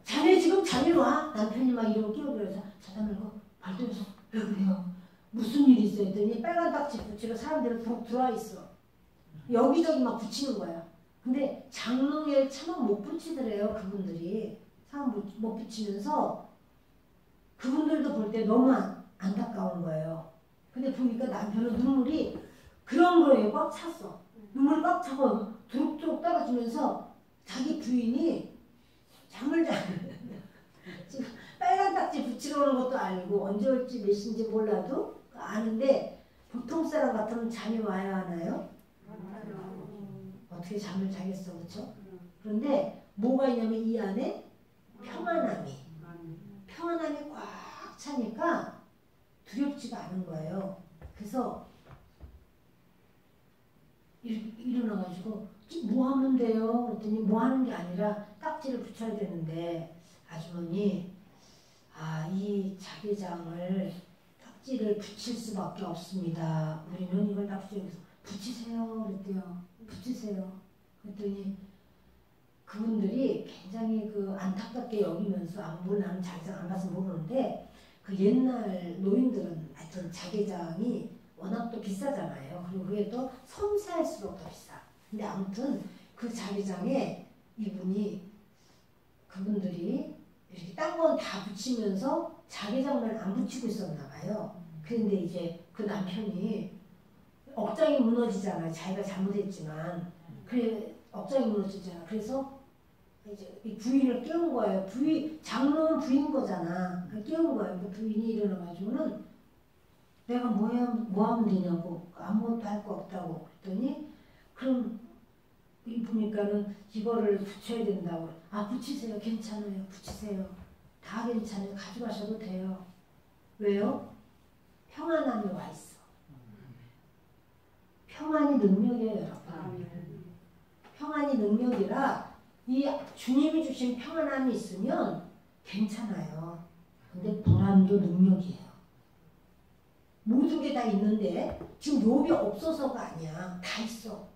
자네 지금 잠이 와? 남편이 막 이러고 깨워들어서 자다 말고 발도해서 왜 그래요? 무슨 일이 있어? 했더니 빨간 딱지 붙이고 사람들은 들어와 있어. 여기저기 막 붙이는 거야. 근데 장롱에 차마 못 붙이더래요, 그분들이. 사람 못 붙이면서 그분들도 볼 때 너무 안타까운 거예요. 근데 보니까 남편은 눈물이 그런 거예요. 꽉 찼어. 눈물이 꽉 차고 두룩두룩 떨어지면서 자기 부인이 잠을 지금 빨간 딱지 붙이러 오는 것도 아니고 언제 올지 몇 시인지 몰라도 아는데, 보통 사람 같으면 잠이 와야 하나요? 어떻게 잠을 자겠어, 그렇죠? 그런데 뭐가 있냐면 이 안에 평안함이 꽉 차니까 두렵지가 않은 거예요. 그래서 일어나가지고 뭐 하면 돼요? 그랬더니 뭐 하는 게 아니라 딱지를 붙여야 되는데, 아주머니, 이 자개장을 딱지를 붙일 수밖에 없습니다. 우리는 이걸 딱지를 붙이세요. 그랬대요. 붙이세요. 그랬더니 그분들이 굉장히 안타깝게 여기면서, 나는 자개장 안 가서 모르는데, 그 옛날 노인들은 하여튼 자개장이 워낙 또 비싸잖아요. 그리고 그게 또 섬세할수록 더 비싸. 근데 아무튼 그 자개장에 그분들이 이렇게 딴 건 다 붙이면서 자개장만 안 붙이고 있었나 봐요. 그런데 이제 그 남편이 억장이 무너지잖아요. 자기가 잘못했지만. 그래, 억장이 무너지잖아. 그래서 이제 이 부인을 깨운 거예요. 장로는 부인 거잖아. 깨운 거예요. 그 부인이 일어나가지고는 내가 뭐 하면 되냐고. 아무것도 할 거 없다고. 그랬더니, 그럼 보니까는 이거를 붙여야 된다고. 붙이세요. 괜찮아요. 붙이세요. 다 괜찮아요. 가져가셔도 돼요. 왜요? 평안함이 와 있어. 평안이 능력이에요, 여러분. 평안이 능력이라 이 주님이 주신 평안함이 있으면 괜찮아요. 근데 불안도 능력이에요. 모든 게 다 있는데 지금 욥이 없어서가 아니야. 다 있어.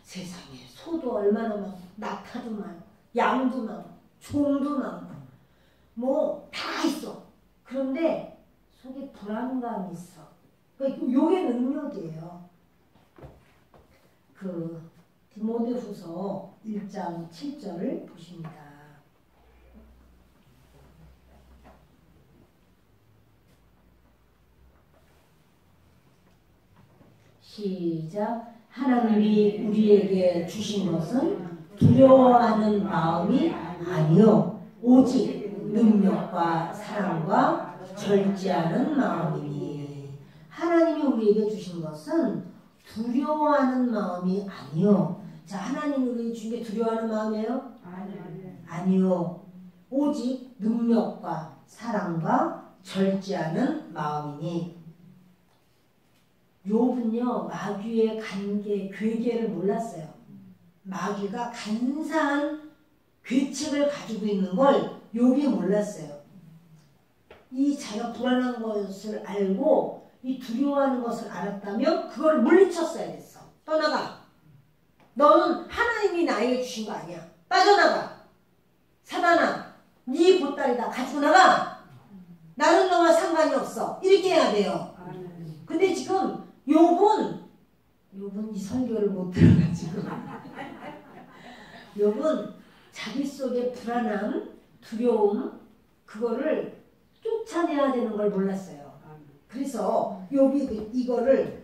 세상에 소도 얼마나 많고, 낙타도 많고, 양도 많고, 종도 많고, 뭐 다 있어. 그런데 속에 불안감이 있어. 그러니까 요게 능력이에요. 디모데후서 1장 7절을 보십니다. 시작. 하나님이 우리에게 주신 것은 두려워하는 마음이 아니요 오직 능력과 사랑과 절제하는 마음이니. 하나님이 우리에게 주신 것은 두려워하는 마음이 아니요. 자, 하나님이 우리에게 주신 게 두려워하는 마음이에요? 아니요. 오직 능력과 사랑과 절제하는 마음이니. 욥은요, 마귀의 괴계를 몰랐어요. 마귀가 간사한 괴책을 가지고 있는 걸 욥이 몰랐어요. 이 자기가 불안한 것을 알고 이 두려워하는 것을 알았다면 그걸 물리쳤어야 됐어. 떠나가. 너는 하나님이 나에게 주신 거 아니야. 빠져나가. 사단아, 네 보따리다. 가지고 나가. 나는 너와 상관이 없어. 이렇게 해야 돼요. 근데 지금 욥은 이 설교를 못 들어가지고 욥은 자기 속의 불안함, 두려움 그거를 쫓아내야 되는 걸 몰랐어요. 그래서 욥이 이거를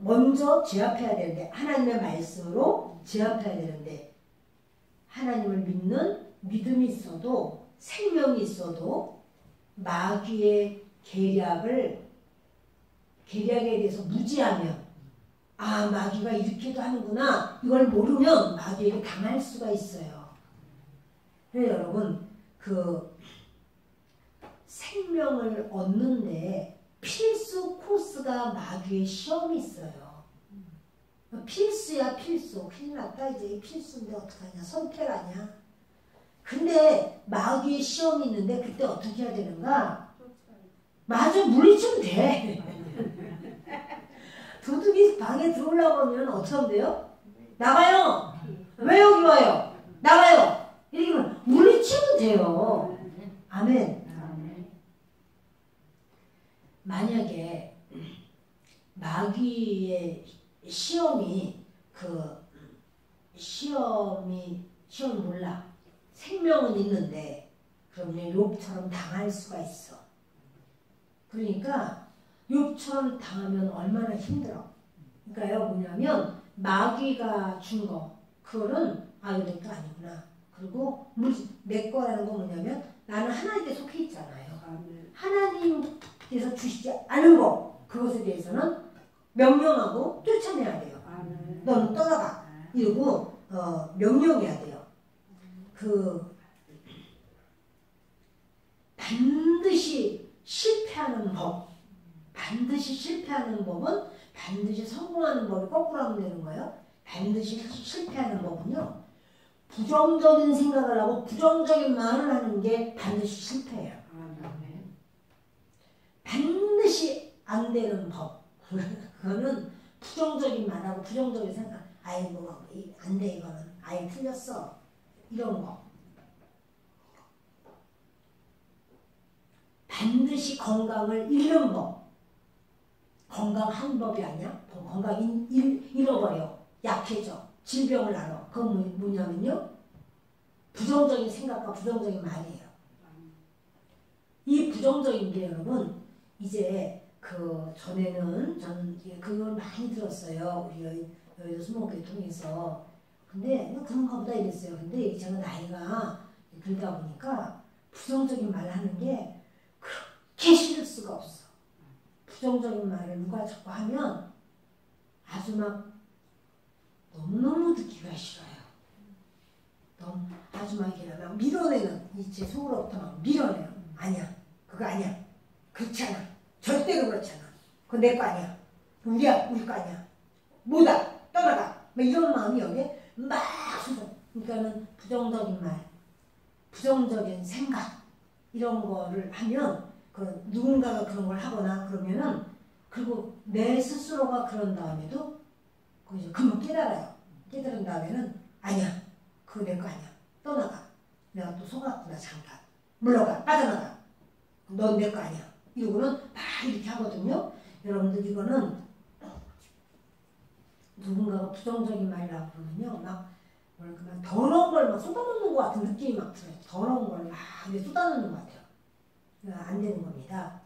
먼저 제압해야 되는데 하나님의 말씀으로 제압해야 되는데 하나님을 믿는 믿음이 있어도 생명이 있어도 마귀의 계략에 대해서 무지하면 아 마귀가 이렇게도 하는구나 이걸 모르면 마귀에게 당할 수가 있어요. 그래서 여러분 생명을 얻는데 필수 코스가 마귀의 시험이 있어요. 필수야 필수. 큰일 났다 이제 필수인데 어떡하냐. 선택 아니야. 근데 마귀의 시험이 있는데 그때 어떻게 해야 되는가? 맞아 물리치면 돼. 도둑이 방에 들어오려고 하면 어떻게 하면 돼요? 나가요. 왜 여기 와요? 나가요. 이렇게 하면 물리치면 돼요. 아멘. 만약에 마귀의 시험이 시험이 몰라. 생명은 있는데 그러면 욥처럼 당할 수가 있어. 그러니까 욥처럼 당하면 얼마나 힘들어. 그러니까요 뭐냐면 마귀가 준 거 그거는 이거 내 거 아니구나. 그리고 내 거라는 건 뭐냐면 나는 하나님께 속해 있잖아요. 하나님께서 주시지 않은 거 그것에 대해서는 명령하고 쫓아내야 돼요. 너는 떠나가. 이러고 명령해야 돼요. 반드시 실패하는 법. 반드시 실패하는 법은 반드시 성공하는 법이 거꾸로 하면 되는 거예요. 반드시 실패하는 법은요. 부정적인 생각을 하고 부정적인 말을 하는 게 반드시 실패해요. 반드시 안 되는 법. 그거는 부정적인 말하고 부정적인 생각. 아이고 안 돼 이거는. 아예 틀렸어. 이런 거. 반드시 건강을 잃는 법. 건강한 법이 아니야. 건강 잃어버려. 약해져. 질병을 알아. 그건 뭐냐면요. 부정적인 생각과 부정적인 말이에요. 이 부정적인 게 여러분 이제 전에는 저는 그걸 많이 들었어요. 우리 여의도 수목교회 통해서. 근데 그런가 보다 이랬어요. 근데 제가 나이가 들다 보니까 부정적인 말 하는 게 그렇게 싫을 수가 없어. 부정적인 말을 누가 자꾸 하면 아주 막 너무너무 듣기가 싫어요. 너무 아주 막 이렇게 막 밀어내는 제 속으로부터 막 밀어내요. 아니야. 그거 아니야. 그렇지 않아. 절대로 그렇지 않아. 그거 내 거 아니야. 우리 거 아니야. 뭐다. 떠나가. 막 이런 마음이 여기에 막 솟아. 그러니까는 부정적인 말, 부정적인 생각 이런 거를 하면 누군가가 그런 걸 하거나 그러면은 그리고 내 스스로가 그런 다음에도 이제 금방 깨달아요. 깨달은 다음에는 아니야. 그거 내 거 아니야. 떠나가. 내가 또 속았구나 잠깐. 물러가. 빠져나가. 넌 내 거 아니야. 이러고는 막 이렇게 하거든요. 여러분들 이거는 누군가가 부정적인 말이라고 그러면요. 막 더러운 걸 막 쏟아놓는 것 같은 느낌이 막 들어요. 더러운 걸 막 쏟아놓는 것 같아요. 안 되는 겁니다.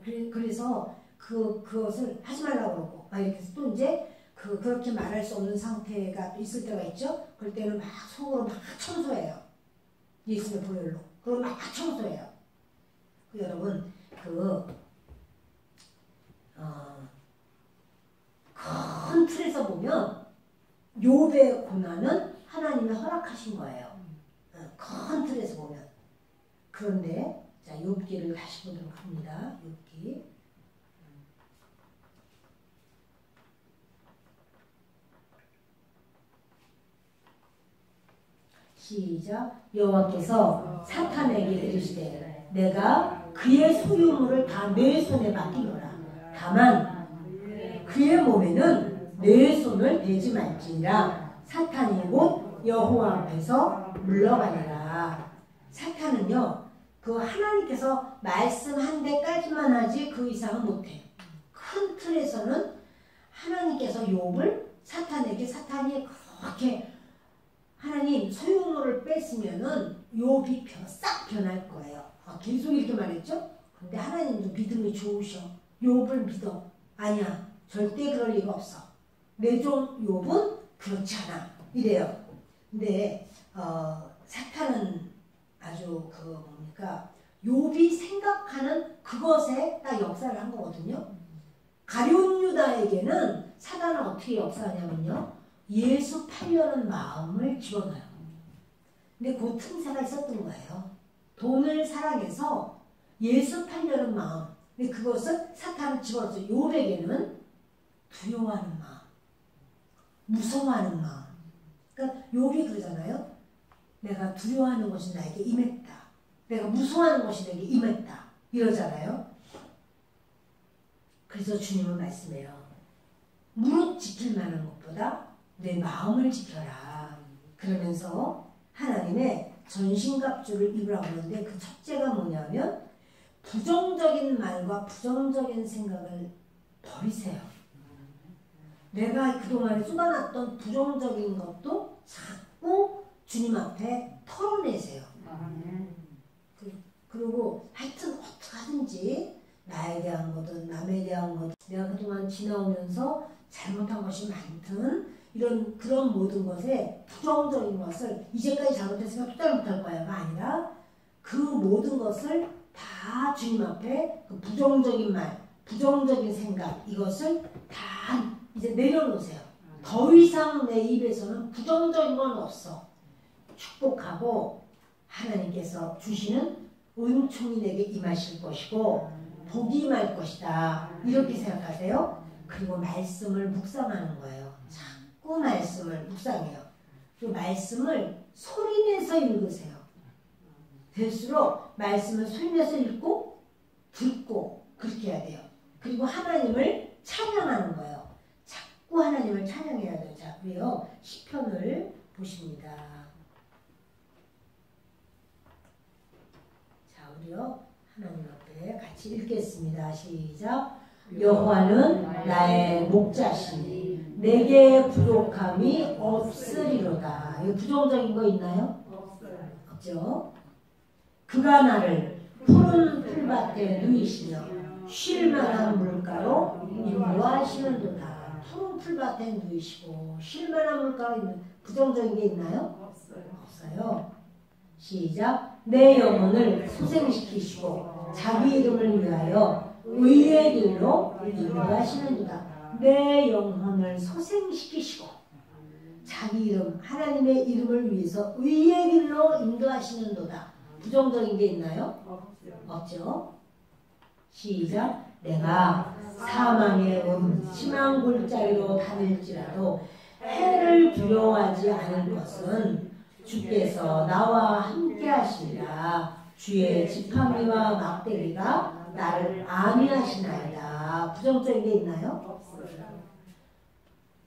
그래서 그것을 하지 말라고 그러고 이렇게 해서 또 이제 그렇게 말할 수 없는 상태가 또 있을 때가 있죠. 그럴 때는 막 속으로 막 청소해요. 예수의 보혈로. 그럼 막 청소해요. 여러분 큰 틀에서 보면 욥의 고난은 하나님이 허락하신 거예요. 큰 틀에서 보면. 그런데 자 욥기를 다시 보도록 합니다. 욥기. 시작. 여호와께서 사탄에게 이르시되 내가 그의 소유물을 다 내 손에 맡기노라. 다만 그의 몸에는 내 손을 대지 말지니라. 사탄이 곧 여호와 앞에서 물러가니라. 사탄은요, 그 하나님께서 말씀한 데까지만 하지 그 이상은 못해. 큰 틀에서는 하나님께서 욥을 사탄이 그렇게 하나님 소유물을 뺐으면은 욥이 싹 변할 거예요. 계속 이렇게 말했죠? 근데 하나님도 믿음이 좋으셔. 욥을 믿어. 아니야, 절대 그럴 리가 없어. 내 종 욥은 그렇지 않아. 이래요. 근데 사탄은 아주 뭡니까? 욥이 생각하는 그것에 딱 역사를 한 거거든요. 가룟 유다에게는 사단은 어떻게 역사하냐면요, 예수 팔려는 마음을 집어넣어요. 근데 그 틈새가 있었던 거예요. 돈을 사랑해서 예수 팔려는 마음. 근데 그것을 사탄은 집어넣었어요. 욥에게는 두려워하는 마음, 무서워하는 마음. 그러니까 욥이 그러잖아요. 내가 두려워하는 것이 나에게 임했다. 내가 무서워하는 것이 내게 임했다. 이러잖아요. 그래서 주님은 말씀해요. 무릇 지킬 만한 것보다 내 마음을 지켜라. 그러면서 하나님의 전신갑주를 입으라고 하는데, 그 첫째가 뭐냐면 부정적인 말과 부정적인 생각을 버리세요. 내가 그동안에 쏟아놨던 부정적인 것도 자꾸 주님 앞에 털어내세요. 그리고 하여튼 어떻게 하든지 나에 대한 거든 남에 대한 거든 내가 그동안 지나오면서 잘못한 것이 많든 그런 모든 것에 부정적인 것을 이제까지 잘못했으면 또 잘못할 거야가 아니라 그 모든 것을 다 주님 앞에 그 부정적인 말, 부정적인 생각, 이것을 다 이제 내려놓으세요. 더 이상 내 입에서는 부정적인 건 없어. 축복하고 하나님께서 주시는 은총이 내게 임하실 것이고 복이 임할 것이다. 이렇게 생각하세요. 그리고 말씀을 묵상하는 거예요. 자꾸 말씀을 묵상해요. 그 말씀을 소리내서 읽으세요. 될수록 말씀을 소리내서 읽고 듣고 그렇게 해야 돼요. 그리고 하나님을 찬양하는 거예요. 자꾸 하나님을 찬양해야 돼요. 자, 우리요 시편을 보십니다. 자, 우리요 하나님 앞에 같이 읽겠습니다. 시작. 여호와는 나의 목자시니 내게 부족함이 없으리로다. 이거 부정적인 거 있나요? 없죠. 그가 나를 푸른 풀밭에 누이시며 쉴 만한 물가로 인도하시는도다. 푸른 풀밭에 누이시고 쉴 만한 물가로 있는 부정적인 게 있나요? 없어요. 시작. 내 영혼을 소생시키시고 자기 이름을 위하여 의의 길로 인도하시는도다. 내 영혼을 소생시키시고 자기 이름, 하나님의 이름을 위해서 의의 길로 인도하시는도다. 부정적인 게 있나요? 없죠. 시작. 내가 사망의 음침한 골짜기로 다닐지라도 해를 두려워하지 않을 것은 주께서 나와 함께 하시리라. 주의 지팡이와 막대기가 나를 안위하시나이다. 부정적인 게 있나요?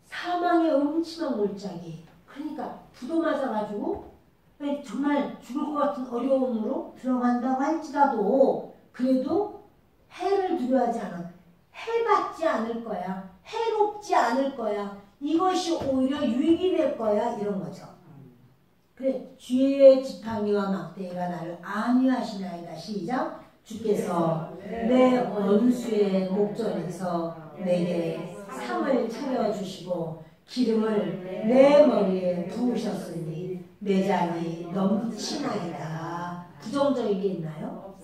사망의 음침한 골짜기. 그러니까 부도 맞아가지고 정말 죽을 것 같은 어려움으로 들어간다고 할지라도 그래도 해를 두려워하지 않아. 해받지 않을 거야. 해롭지 않을 거야. 이것이 오히려 유익이 될 거야. 이런 거죠. 그래, 주의 지팡이와 막대기가 나를 안위하시나이다. 시작. 주께서 내 원수의 목전에서 내게 상을 차려주시고 기름을 내 머리에 부으셨으니 내 잔이 넘치나이다. 부정적인 게 있나요?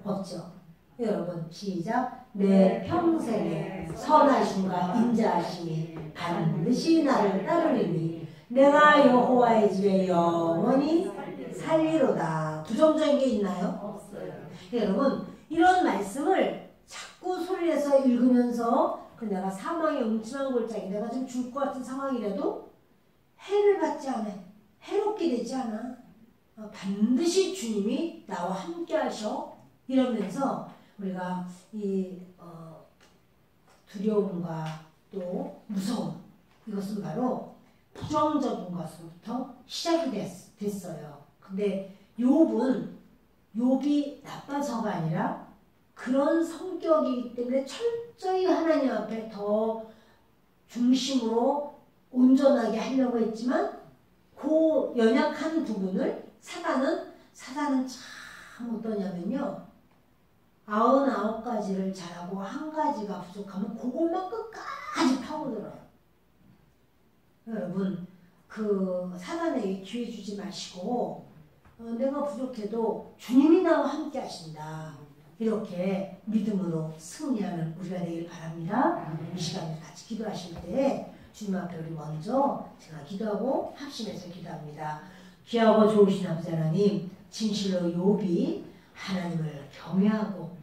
없죠. 여러분 시작. 내 평생에 선하심과 인자하심이 반드시 나를 따르리니 내가 여호와의 집에 영원히 살리로다. 부정적인 게 있나요? 없어요. 여러분 이런 말씀을 자꾸 소리내서 읽으면서 내가 사망의 음침한 골짜기, 내가 지금 죽을 것 같은 상황이라도 해를 받지 않아. 해롭게 되지 않아. 반드시 주님이 나와 함께 하셔. 이러면서 우리가 이 두려움과 또 무서움, 이것은 바로 부정적인 것으로부터 시작이 됐어요. 근데 욥이 나빠서가 아니라 그런 성격이기 때문에 철저히 하나님 앞에 더 중심으로 온전하게 하려고 했지만 그 연약한 부분을 사단은 참 어떠냐면요, 99가지를 잘하고 한 가지가 부족하면 그것만 끝까지 파고들어요. 여러분, 그 사단에게 기회 주지 마시고 내가 부족해도 주님이 나와 함께 하신다, 이렇게 믿음으로 승리하는 우리가 되길 바랍니다. 이 시간에 같이 기도하실 때 주님 앞에 우리 먼저 제가 기도하고 합심해서 기도합니다. 귀하고 좋으신 아버지 하나님, 진실로 욥이 하나님을 경외하고